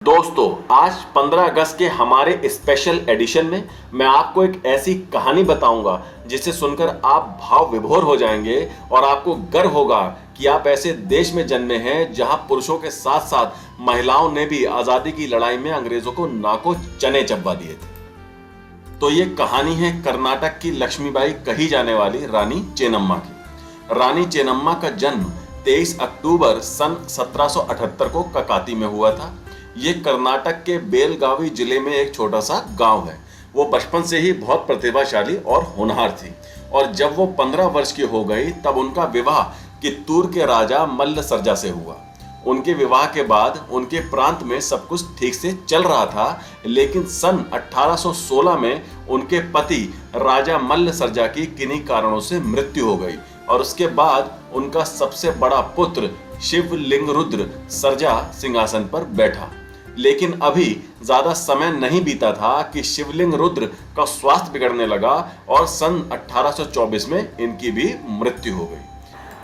दोस्तों, आज 15 अगस्त के हमारे स्पेशल एडिशन में मैं आपको एक ऐसी कहानी बताऊंगा जिसे सुनकर आप भाव विभोर हो जाएंगे और आपको गर्व होगा कि आप ऐसे देश में जन्मे हैं जहां पुरुषों के साथ साथ महिलाओं ने भी आजादी की लड़ाई में अंग्रेजों को नाको चने चबवा दिए थे। तो ये कहानी है कर्नाटक की लक्ष्मीबाई कही जाने वाली रानी चेन्नम्मा की। रानी चेन्नम्मा का जन्म 23 अक्टूबर सन 1778 को ककाती में हुआ था। ये कर्नाटक के बेलगावी जिले में एक छोटा सा गांव है। वो बचपन से ही बहुत प्रतिभाशाली और होनहार थी और जब वो 15 वर्ष की हो गई तब उनका विवाह कित्तूर के राजा मल्ल सर्जा से हुआ। उनके विवाह के बाद उनके प्रांत में सब कुछ ठीक से चल रहा था, लेकिन सन 1816 में उनके पति राजा मल्ल सर्जा की किन्हीं कारणों से मृत्यु हो गई और उसके बाद उनका सबसे बड़ा पुत्र शिवलिंगरुद्र सर्जा सिंहासन पर बैठा। लेकिन अभी ज्यादा समय नहीं बीता था कि शिवलिंगरुद्र का स्वास्थ्य बिगड़ने लगा और सन 1824 में इनकी भी मृत्यु हो गई।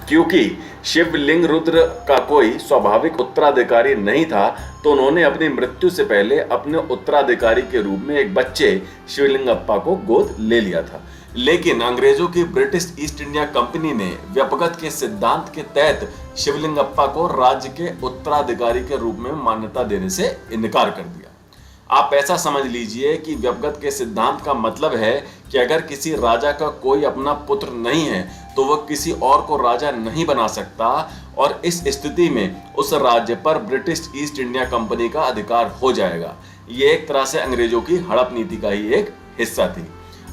क्योंकि शिवलिंगरुद्र का कोई स्वाभाविक उत्तराधिकारी नहीं था, तो उन्होंने अपनी मृत्यु से पहले अपने उत्तराधिकारी के रूप में एक बच्चे शिवलिंगप्पा को गोद ले लिया था। लेकिन अंग्रेजों की ब्रिटिश ईस्ट इंडिया कंपनी ने व्यपगत के सिद्धांत के तहत शिवलिंगप्पा को राज्य के उत्तराधिकारी के रूप में मान्यता देने से इनकार कर दिया। आप ऐसा समझ लीजिए कि व्यपगत के सिद्धांत का मतलब है कि अगर किसी राजा का कोई अपना पुत्र नहीं है तो वह किसी और को राजा नहीं बना सकता और इस स्थिति में उस राज्य पर ब्रिटिश ईस्ट इंडिया कंपनी का अधिकार हो जाएगा। ये एक तरह से अंग्रेजों की हड़प नीति का ही एक हिस्सा थी।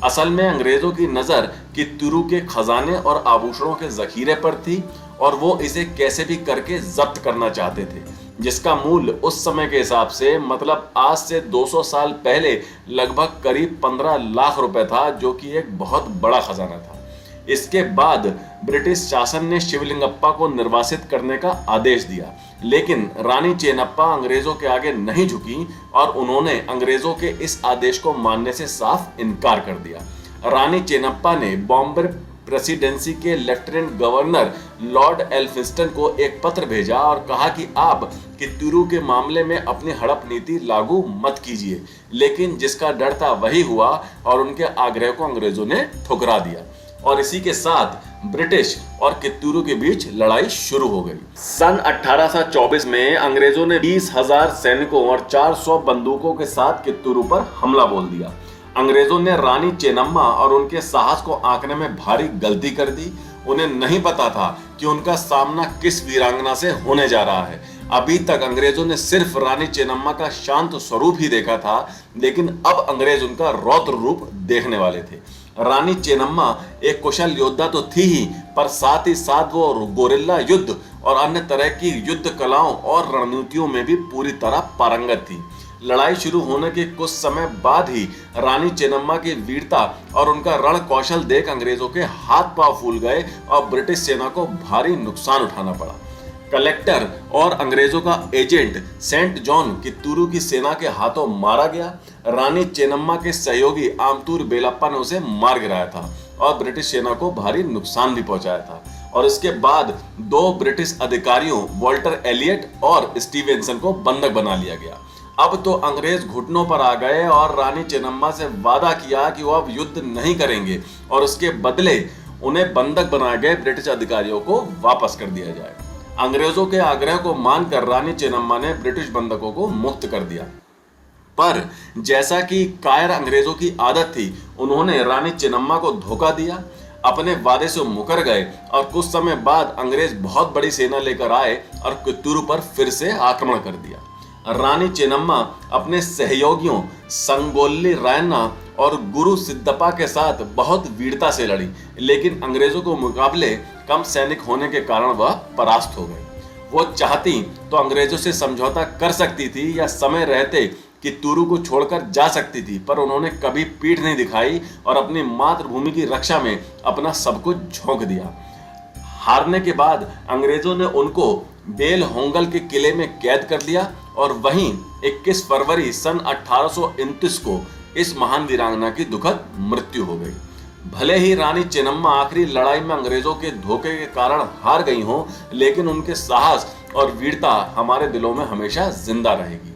असल में अंग्रेजों की नजर कित्तूरू के खजाने और आभूषणों के जखीरे पर थी और वो इसे कैसे भी करके जब्त करना चाहते थे, जिसका मूल्य उस समय के हिसाब से मतलब आज से 200 साल पहले लगभग करीब 15 लाख रुपए था, जो कि एक बहुत बड़ा खजाना था। इसके बाद ब्रिटिश शासन ने शिवलिंगप्पा को निर्वासित करने का आदेश दिया, लेकिन रानी चेन्नप्पा अंग्रेजों के आगे नहीं झुकी और उन्होंने अंग्रेजों के इस आदेश को मानने से साफ इनकार कर दिया। रानी चेन्नप्पा ने बॉम्बे प्रेसिडेंसी के लेफ्टिनेंट गवर्नर लॉर्ड एल्फिंस्टन को एक पत्र भेजा और कहा कि आप कित्तूरू के मामले में अपनी हड़प नीति लागू मत कीजिए, लेकिन जिसका डर था वही हुआ और उनके आग्रह को अंग्रेजों ने ठुकरा दिया और इसी के साथ ब्रिटिश और कित्तूरू के बीच लड़ाई शुरू हो गई। सन 1824 में अंग्रेजों ने 20,000 सैनिकों और 400 बंदूकों के साथ कित्तूरू पर हमला बोल दिया। अंग्रेजों ने रानी चेन्नम्मा और उनके साहस को आंकने में भारी गलती कर दी। उन्हें नहीं पता था कि उनका सामना किस वीरांगना से होने जा रहा है। अभी तक अंग्रेजों ने सिर्फ रानी चेन्नम्मा का शांत स्वरूप ही देखा था, लेकिन अब अंग्रेज उनका रौद्र रूप देखने वाले थे। रानी चेन्नम्मा एक कुशल योद्धा तो थी ही, पर साथ ही साथ वो गोरिल्ला युद्ध और अन्य तरह की युद्ध कलाओं और रणनीतियों में भी पूरी तरह पारंगत थी। लड़ाई शुरू होने के कुछ समय बाद ही रानी चेन्नम्मा की वीरता और उनका रण कौशल देख अंग्रेजों के हाथ पांव फूल गए और ब्रिटिश सेना को भारी नुकसान उठाना पड़ा। कलेक्टर और अंग्रेजों का एजेंट सेंट जॉन कित्तूरू की सेना के हाथों मारा गया। रानी चेन्नम्मा के सहयोगी आमतूर बेलप्पा ने उसे मार गिराया था और ब्रिटिश सेना को भारी नुकसान भी पहुंचाया था। और इसके बाद 2 ब्रिटिश अधिकारियों वॉल्टर एलियट और स्टीवेंसन को बंधक बना लिया गया। अब तो अंग्रेज घुटनों पर आ गए और रानी चेन्नम्मा से वादा किया कि वो अब युद्ध नहीं करेंगे और उसके बदले उन्हें बंधक बनाए गए ब्रिटिश अधिकारियों को वापस कर दिया जाए। अंग्रेजों के आग्रह को मानकर रानी चेन्नम्मा ने ब्रिटिश बंधकों को मुक्त कर दिया, पर जैसा कि कायर अंग्रेजों की आदत थी, उन्होंने रानी चेन्नम्मा को धोखा दिया, अपने वादे से मुकर गए और कुछ समय बाद अंग्रेज बहुत बड़ी सेना लेकर आए और कित्तूरू पर फिर से आक्रमण कर दिया। रानी चेन्नम्मा अपने सहयोगियों संगोल्ली रायन्ना और गुरु सिद्धप्पा के साथ बहुत वीरता से लड़ी, लेकिन अंग्रेजों के मुकाबले कम सैनिक होने के कारण वह परास्त हो गई। वो चाहती तो अंग्रेजों से समझौता कर सकती थी या समय रहते कित्तूरू को छोड़कर जा सकती थी, पर उन्होंने कभी पीठ नहीं दिखाई और अपनी मातृभूमि की रक्षा में अपना सब कुछ झोंक दिया। हारने के बाद अंग्रेजों ने उनको बेल होंगल के किले में कैद कर लिया और वहीं 21 फरवरी सन 1829 को इस महान वीरांगना की दुखद मृत्यु हो गई। भले ही रानी चेन्नम्मा आखिरी लड़ाई में अंग्रेजों के धोखे के कारण हार गई हो, लेकिन उनके साहस और वीरता हमारे दिलों में हमेशा जिंदा रहेगी।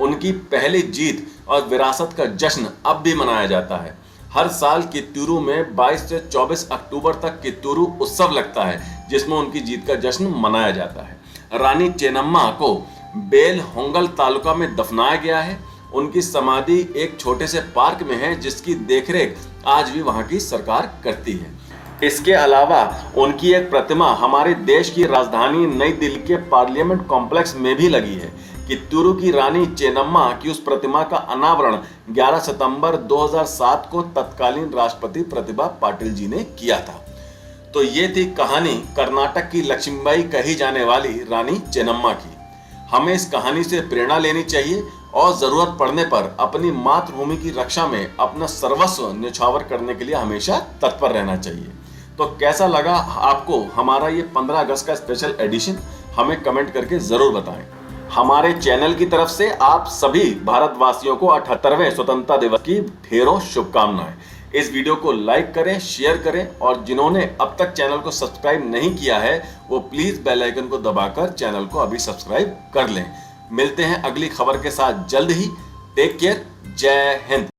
उनकी पहली जीत और विरासत का जश्न अब भी मनाया जाता है। हर साल कित्तूरू में 22 से 24 अक्टूबर तक कित्तूरू उत्सव लगता है, जिसमें उनकी जीत का जश्न मनाया जाता है। रानी चेन्नम्मा को बेलहोंगल तालुका में दफनाया गया है। उनकी समाधि एक छोटे से पार्क में है, जिसकी देखरेख आज भी वहां की सरकार करती है। इसके अलावा उनकी एक प्रतिमा हमारे देश की राजधानी नई दिल्ली के पार्लियामेंट कॉम्प्लेक्स में भी लगी है। कित्तूरू की रानी चेन्नम्मा की उस प्रतिमा का अनावरण 11 सितंबर 2007 को तत्कालीन राष्ट्रपति प्रतिभा पाटिल जी ने किया था। तो ये थी कहानी कर्नाटक की लक्ष्मीबाई कही जाने वाली रानी चेन्नम्मा की। हमें इस कहानी से प्रेरणा लेनी चाहिए और जरूरत पड़ने पर अपनी मातृभूमि की रक्षा में अपना सर्वस्व न्यौछावर करने के लिए हमेशा तत्पर रहना चाहिए। तो कैसा लगा आपको हमारा ये 15 अगस्त का स्पेशल एडिशन, हमें कमेंट करके जरूर बताएं। हमारे चैनल की तरफ से आप सभी भारतवासियों को 78वें स्वतंत्रता दिवस की ढेरों शुभकामनाएं। इस वीडियो को लाइक करें, शेयर करें और जिन्होंने अब तक चैनल को सब्सक्राइब नहीं किया है वो प्लीज बेल आइकन को दबाकर चैनल को अभी सब्सक्राइब कर लें। मिलते हैं अगली खबर के साथ जल्द ही। Take care. जय हिंद।